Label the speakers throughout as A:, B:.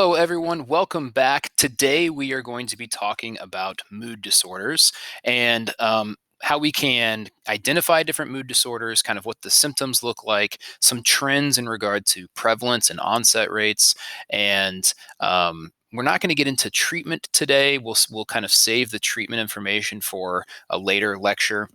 A: Hello, everyone. Welcome back. Today, we are going to be talking about mood disorders and how we can identify different mood disorders, kind of what the symptoms look like, some trends in regard to prevalence and onset rates. And we're not going to get into treatment today. We'll kind of save the treatment information for a later lecture.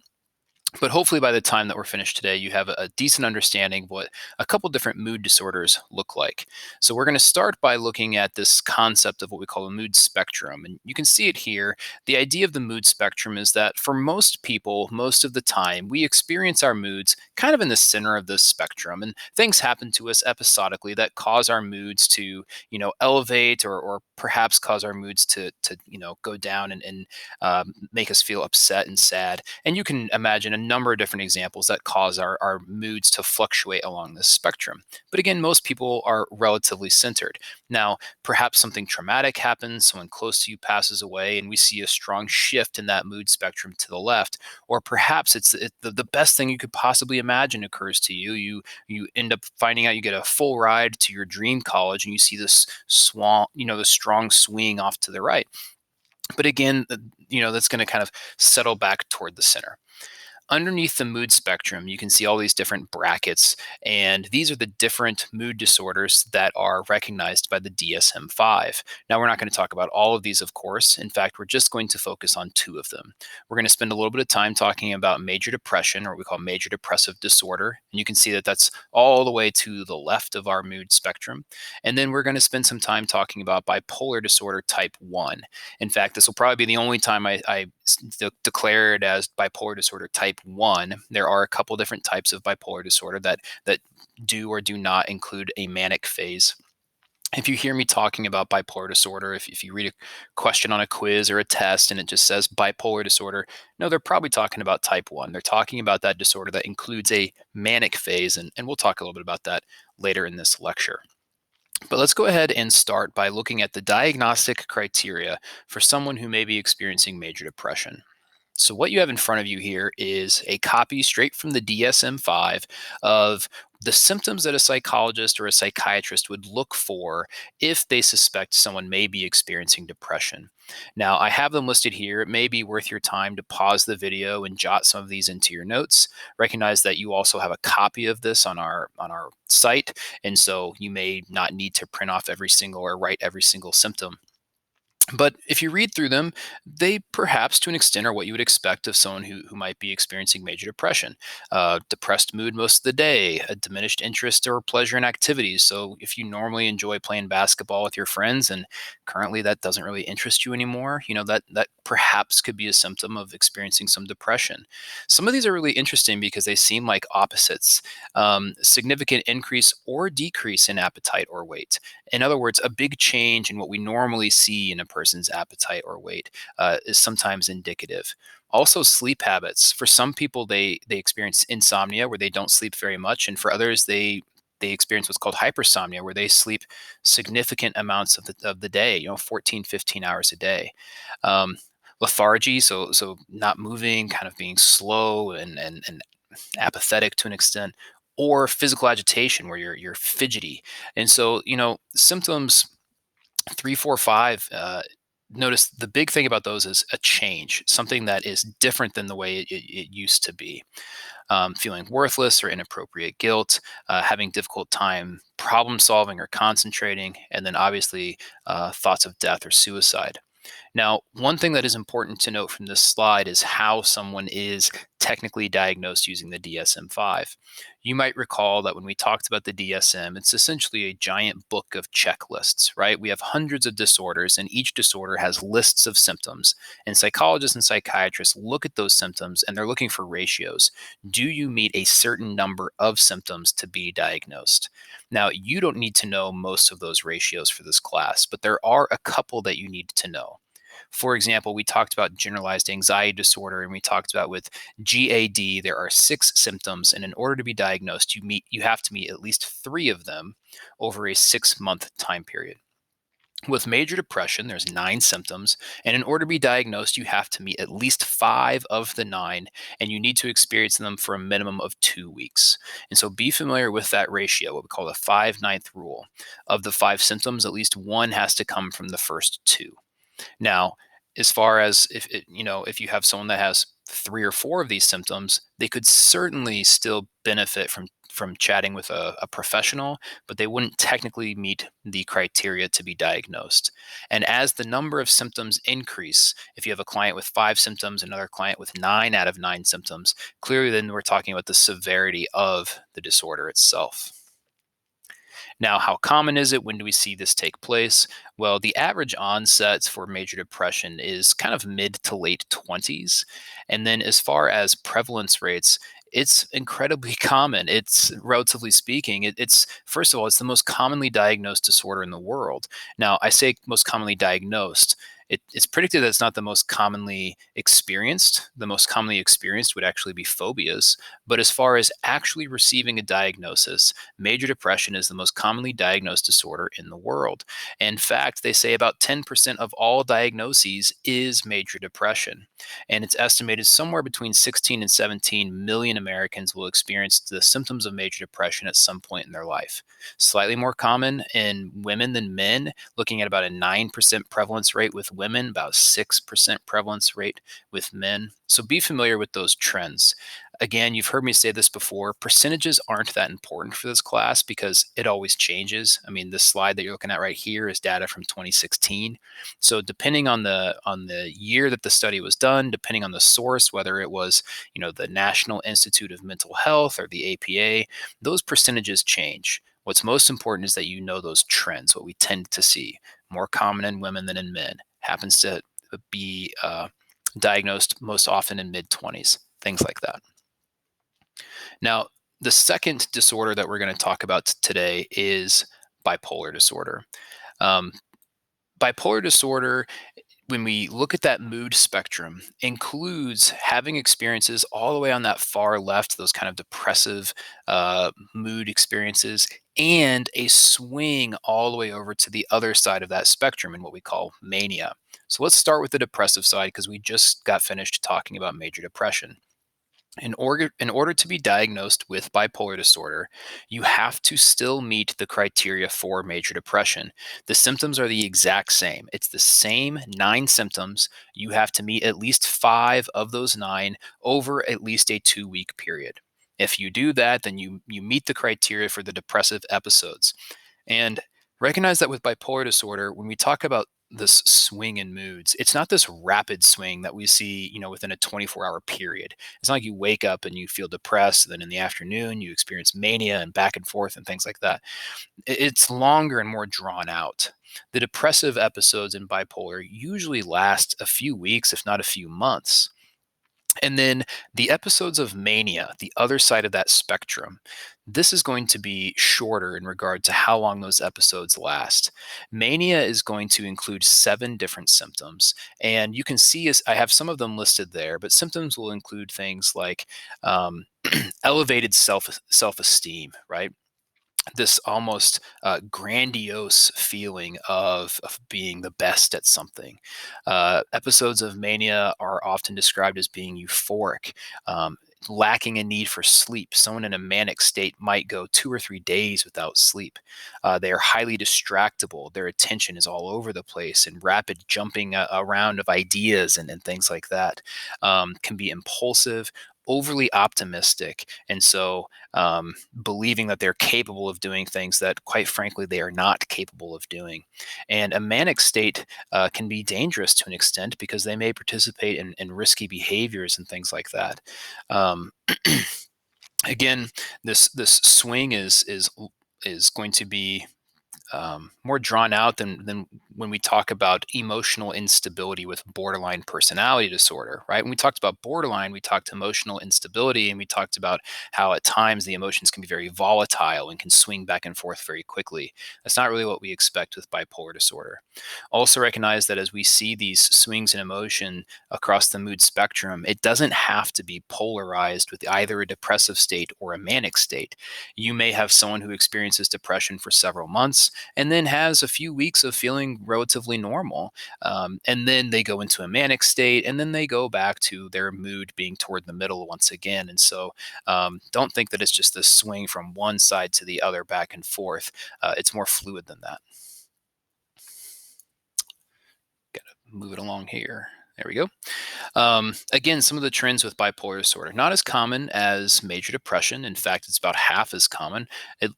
A: But hopefully, by the time that we're finished today, you have a decent understanding of what a couple different mood disorders look like. So, we're going to start by looking at this concept of what we call a mood spectrum. And you can see it here. The idea of the mood spectrum is that for most people, most of the time, we experience our moods kind of in the center of this spectrum. And things happen to us episodically that cause our moods to, elevate or perhaps cause our moods to go down and make us feel upset and sad. And you can imagine a number of different examples that cause our moods to fluctuate along this spectrum. But again, most people are relatively centered. Now, perhaps something traumatic happens, someone close to you passes away, and we see a strong shift in that mood spectrum to the left. Or perhaps the best thing you could possibly imagine occurs to you. You end up finding out you get a full ride to your dream college, and you see this the strong swing off to the right. But again, that's going to kind of settle back toward the center. Underneath the mood spectrum, you can see all these different brackets, and these are the different mood disorders that are recognized by the DSM 5. Now, we're not going to talk about all of these, of course. In fact, we're just going to focus on two of them. We're going to spend a little bit of time talking about major depression, or what we call major depressive disorder. And you can see that that's all the way to the left of our mood spectrum. And then we're going to spend some time talking about bipolar disorder type 1. In fact, this will probably be the only time I declare it as bipolar disorder type 1. There are a couple different types of bipolar disorder that do or do not include a manic phase. If you hear me talking about bipolar disorder, if you read a question on a quiz or a test and it just says bipolar disorder, no, they're probably talking about type 1. They're talking about that disorder that includes a manic phase, and we'll talk a little bit about that later in this lecture. But let's go ahead and start by looking at the diagnostic criteria for someone who may be experiencing major depression. So, what you have in front of you here is a copy straight from the DSM 5 of the symptoms that a psychologist or a psychiatrist would look for if they suspect someone may be experiencing depression. Now, I have them listed here. It may be worth your time to pause the video and jot some of these into your notes. Recognize that you also have a copy of this on our site, and so you may not need to print off every single or write every single symptom. But if you read through them, they perhaps to an extent are what you would expect of someone who might be experiencing major depression. Depressed mood most of the day, a diminished interest or pleasure in activities. So if you normally enjoy playing basketball with your friends and currently that doesn't really interest you anymore, that perhaps could be a symptom of experiencing some depression. Some of these are really interesting because they seem like opposites. Significant increase or decrease in appetite or weight. In other words, a big change in what we normally see in a person's appetite or weight is sometimes indicative. Also, sleep habits. For some people, they experience insomnia where they don't sleep very much, and for others, they experience what's called hypersomnia where they sleep significant amounts of the day, 14, 15 hours a day. Um, Lethargy, so not moving, kind of being slow and apathetic to an extent, or physical agitation where you're fidgety. And so, symptoms 3, 4, 5. Notice the big thing about those is a change, something that is different than the way it used to be. Feeling worthless or inappropriate guilt, having difficult time problem solving or concentrating, and then obviously thoughts of death or suicide. Now, one thing that is important to note from this slide is how someone is technically diagnosed using the DSM 5. You might recall that when we talked about the DSM, it's essentially a giant book of checklists, right? We have hundreds of disorders, and each disorder has lists of symptoms. And psychologists and psychiatrists look at those symptoms and they're looking for ratios. Do you meet a certain number of symptoms to be diagnosed? Now, you don't need to know most of those ratios for this class, but there are a couple that you need to know. For example, we talked about generalized anxiety disorder, and we talked about with GAD, there are 6 symptoms, and in order to be diagnosed, you have to meet at least 3 of them over a 6-month time period. With major depression, there's 9 symptoms, and in order to be diagnosed, you have to meet at least 5 of the 9, and you need to experience them for a minimum of 2 weeks. And so be familiar with that ratio, what we call the 5/9 rule. Of the 5 symptoms, at least one has to come from the first two. Now, as far as if you have someone that has 3 or 4 of these symptoms, they could certainly still benefit from chatting with a professional, but they wouldn't technically meet the criteria to be diagnosed. And as the number of symptoms increase, if you have a client with 5 symptoms, another client with 9 out of 9 symptoms, clearly then we're talking about the severity of the disorder itself. Now, how common is it? When do we see this take place? Well, the average onsets for major depression is kind of mid to late 20s. And then, as far as prevalence rates, it's incredibly common. It's relatively speaking, it's first of all, it's the most commonly diagnosed disorder in the world. Now, I say most commonly diagnosed. It's predicted that it's not the most commonly experienced. The most commonly experienced would actually be phobias. But as far as actually receiving a diagnosis, major depression is the most commonly diagnosed disorder in the world. In fact, they say about 10% of all diagnoses is major depression. And it's estimated somewhere between 16 and 17 million Americans will experience the symptoms of major depression at some point in their life. Slightly more common in women than men, looking at about a 9% prevalence rate with women, about 6% prevalence rate with men. So be familiar with those trends. Again, you've heard me say this before, percentages aren't that important for this class because it always changes. I mean, this slide that you're looking at right here is data from 2016. So depending on the year that the study was done, depending on the source, whether it was, the National Institute of Mental Health or the APA, those percentages change. What's most important is that you know those trends, what we tend to see, more common in women than in men, happens to be diagnosed most often in mid 20s, things like that. Now, the second disorder that we're going to talk about today is bipolar disorder. Um, Bipolar disorder, when we look at that mood spectrum, includes having experiences all the way on that far left, those kind of depressive mood experiences, and a swing all the way over to the other side of that spectrum in what we call mania. So let's start with the depressive side because we just got finished talking about major depression. In order to be diagnosed with bipolar disorder, you have to still meet the criteria for major depression. The symptoms are the exact same. It's the same 9 symptoms. You have to meet at least 5 of those 9 over at least a 2-week period. If you do that, then you meet the criteria for the depressive episodes. And recognize that with bipolar disorder, when we talk about this swing in moods, it's not this rapid swing that we see, within a 24-hour period. It's not like you wake up and you feel depressed, and then in the afternoon you experience mania and back and forth and things like that. It's longer and more drawn out. The depressive episodes in bipolar usually last a few weeks, if not a few months. And then the episodes of mania, the other side of that spectrum, this is going to be shorter in regard to how long those episodes last. Mania is going to include 7 different symptoms. And you can see, as I have some of them listed there, but symptoms will include things like elevated self-esteem, right? This almost grandiose feeling of being the best at something. Episodes of mania are often described as being euphoric, lacking a need for sleep. Someone in a manic state might go 2 or 3 days without sleep. They are highly distractible. Their attention is all over the place and rapid jumping around of ideas and things like that. Can be impulsive, overly optimistic, and so believing that they're capable of doing things that, quite frankly, they are not capable of doing. And a manic state can be dangerous to an extent because they may participate in risky behaviors and things like that. Um, Again, this swing is going to be more drawn out than when we talk about emotional instability with borderline personality disorder, right? When we talked about borderline, we talked emotional instability, and we talked about how at times the emotions can be very volatile and can swing back and forth very quickly. That's not really what we expect with bipolar disorder. Also recognize that as we see these swings in emotion across the mood spectrum, it doesn't have to be polarized with either a depressive state or a manic state. You may have someone who experiences depression for several months and then has a few weeks of feeling relatively normal. And then they go into a manic state, and then they go back to their mood being toward the middle once again. And so don't think that it's just this swing from one side to the other back and forth. It's more fluid than that. Move it along here. There we go. Again, some of the trends with bipolar disorder, not as common as major depression. In fact, it's about half as common.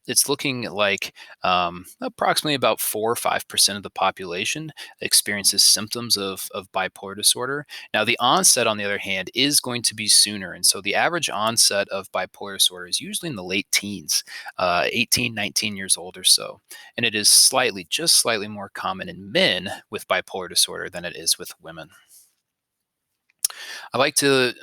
A: It's looking like approximately about 4 or 5% of the population experiences symptoms of bipolar disorder. Now, the onset, on the other hand, is going to be sooner. And so the average onset of bipolar disorder is usually in the late teens, 18, 19 years old or so. And it is just slightly more common in men with bipolar disorder than it is with women. I like to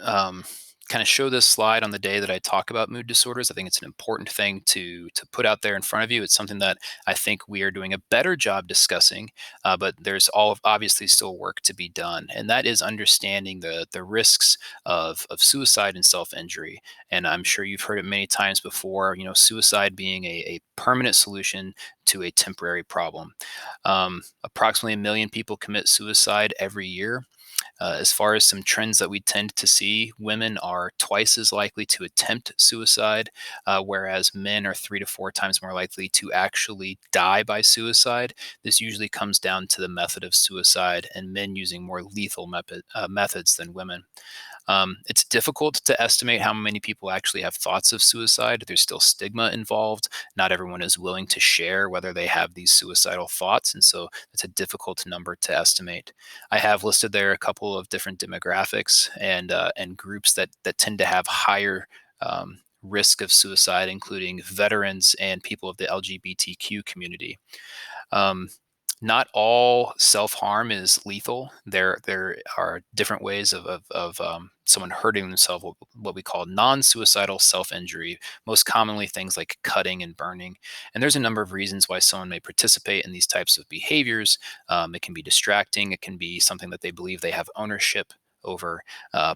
A: kind of show this slide on the day that I talk about mood disorders. I think it's an important thing to put out there in front of you. It's something that I think we are doing a better job discussing, but there's obviously still work to be done, and that is understanding the risks of suicide and self injury. And I'm sure you've heard it many times before. You know, suicide being a permanent solution to a temporary problem. Approximately 1 million people commit suicide every year. As far as some trends that we tend to see, women are twice as likely to attempt suicide, whereas men are 3 to 4 times more likely to actually die by suicide. This usually comes down to the method of suicide and men using more lethal methods than women. It's difficult to estimate how many people actually have thoughts of suicide. There's still stigma involved. Not everyone is willing to share whether they have these suicidal thoughts, and so it's a difficult number to estimate. I have listed there a couple of different demographics and groups that tend to have higher risk of suicide, including veterans and people of the LGBTQ community. Um, Not all self-harm is lethal. There are different ways of someone hurting themselves, what we call non-suicidal self-injury, most commonly things like cutting and burning. And there's a number of reasons why someone may participate in these types of behaviors. It can be distracting. It can be something that they believe they have ownership over,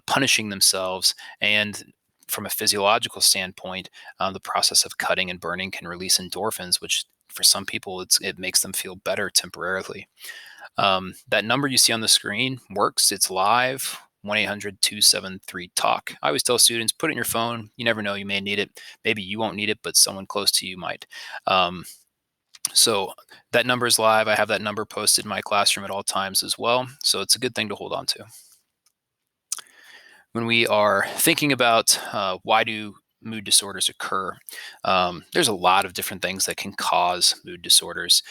A: punishing themselves. And from a physiological standpoint, the process of cutting and burning can release endorphins, which for some people it makes them feel better temporarily. That number you see on the screen works. It's live. 1-800-273-TALK. I always tell students, put it in your phone. You never know, you may need it. Maybe you won't need it, but someone close to you might. So that number is live. I have that number posted in my classroom at all times as well. So it's a good thing to hold on to. When we are thinking about why do mood disorders occur, there's a lot of different things that can cause mood disorders.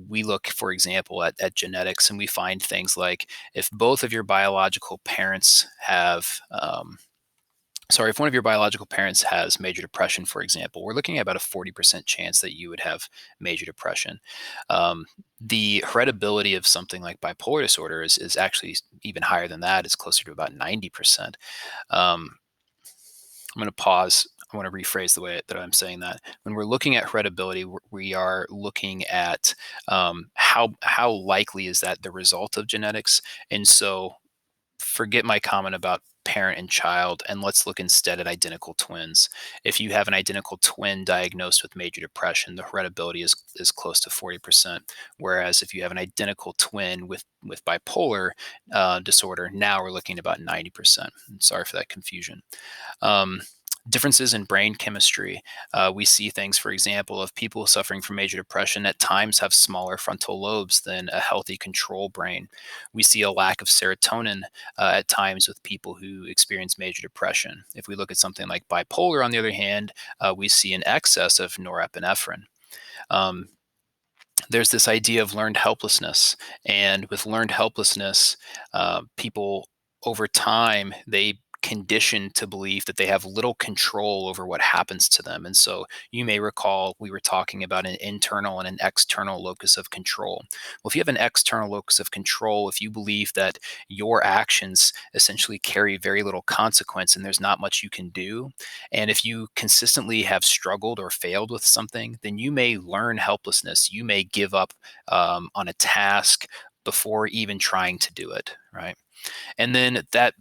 A: We look, for example, at genetics, and we find things like if both of your biological parents have if one of your biological parents has major depression, for example, we're looking at about a 40% chance that you would have major depression. The heritability of something like bipolar disorder is actually even higher than that. It's closer to about 90%. Um, I'm going to pause. I want to rephrase the way that I'm saying that. When we're looking at heritability, we are looking at how likely is that the result of genetics. And so forget my comment about parent and child, and let's look instead at identical twins. If you have an identical twin diagnosed with major depression, the heritability is close to 40%. Whereas if you have an identical twin with bipolar disorder, now we're looking at about 90%. Sorry for that confusion. Um, Differences in brain chemistry. We see things, for example, of people suffering from major depression at times have smaller frontal lobes than a healthy control brain. We see a lack of serotonin at times with people who experience major depression. If we look at something like bipolar, on the other hand, we see an excess of norepinephrine. Um, there's this idea of learned helplessness. And with learned helplessness, people over time, they conditioned to believe that they have little control over what happens to them. And so you may recall we were talking about an internal and an external locus of control. Well, if you have an external locus of control, if you believe that your actions essentially carry very little consequence and there's not much you can do, and if you consistently have struggled or failed with something, then you may learn helplessness. You may give up on a task before even trying to do it, right? And then that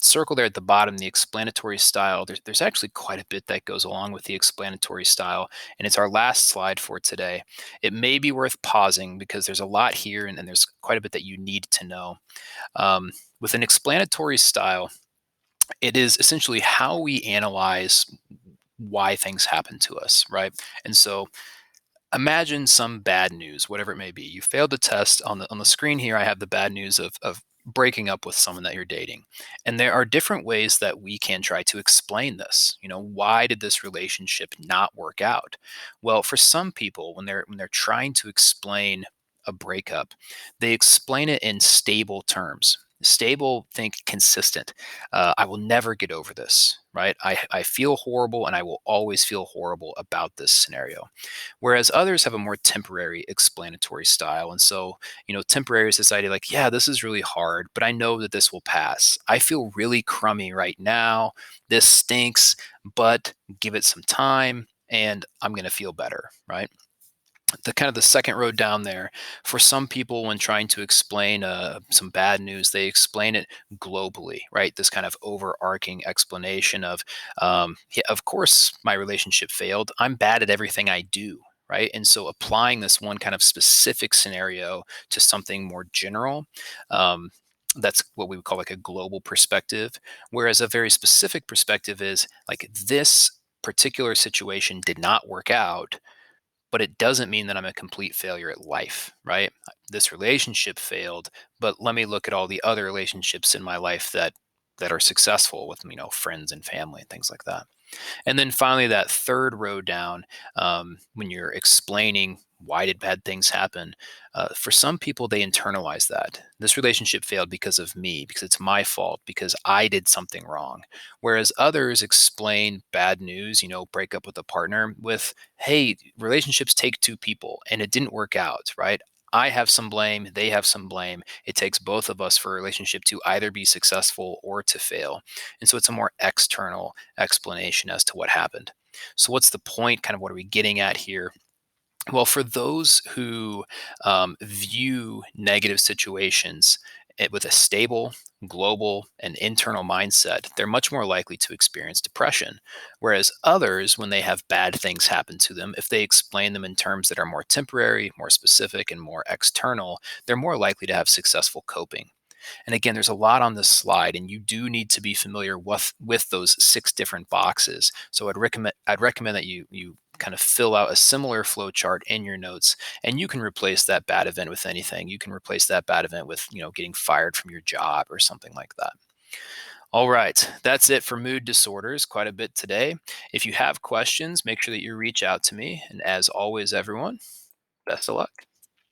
A: circle there at the bottom, the explanatory style, there's actually quite a bit that goes along with the explanatory style, and it's our last slide for today. It may be worth pausing because there's a lot here, and there's quite a bit that you need to know. Um, with an explanatory style, it is essentially how we analyze why things happen to us, right? And so imagine some bad news, whatever it may be. You failed a test. On the screen here, I have the bad news of breaking up with someone that you're dating. And there are different ways that we can try to explain this. Why did this relationship not work out? Well, for some people, when they're trying to explain a breakup, they explain it in stable terms. Stable, think consistent. I will never get over this, right? I feel horrible and I will always feel horrible about this scenario. Whereas others have a more temporary explanatory style. And so, temporary is this idea like, yeah, this is really hard, but I know that this will pass. I feel really crummy right now. This stinks, but give it some time and I'm going to feel better, right? The kind of the second row down there, for some people when trying to explain some bad news, they explain it globally, right? This kind of overarching explanation of, yeah, of course my relationship failed, I'm bad at everything I do, right? And so applying this one kind of specific scenario to something more general, um, that's what we would call like a global perspective, whereas a very specific perspective is like, this particular situation did not work out, but it doesn't mean that I'm a complete failure at life, right? This relationship failed, but let me look at all the other relationships in my life that are successful with, friends and family and things like that. And then finally, that third row down, when you're explaining why did bad things happen, for some people, they internalize that. This relationship failed because of me, because it's my fault, because I did something wrong. Whereas others explain bad news, break up with a partner with, hey, relationships take two people and it didn't work out, right? I have some blame, they have some blame. It takes both of us for a relationship to either be successful or to fail. And so it's a more external explanation as to what happened. So, what's the point? Kind of what are we getting at here? Well, for those who view negative situations with a stable, global, and internal mindset, they're much more likely to experience depression. Whereas others, when they have bad things happen to them, if they explain them in terms that are more temporary, more specific, and more external, they're more likely to have successful coping. And again, there's a lot on this slide, and you do need to be familiar with those six different boxes. So I'd recommend that you kind of fill out a similar flow chart in your notes, and you can replace that bad event with anything. You can replace that bad event with, getting fired from your job or something like that. All right, that's it for mood disorders. Quite a bit today. If you have questions, make sure that you reach out to me. And as always, everyone, best of luck.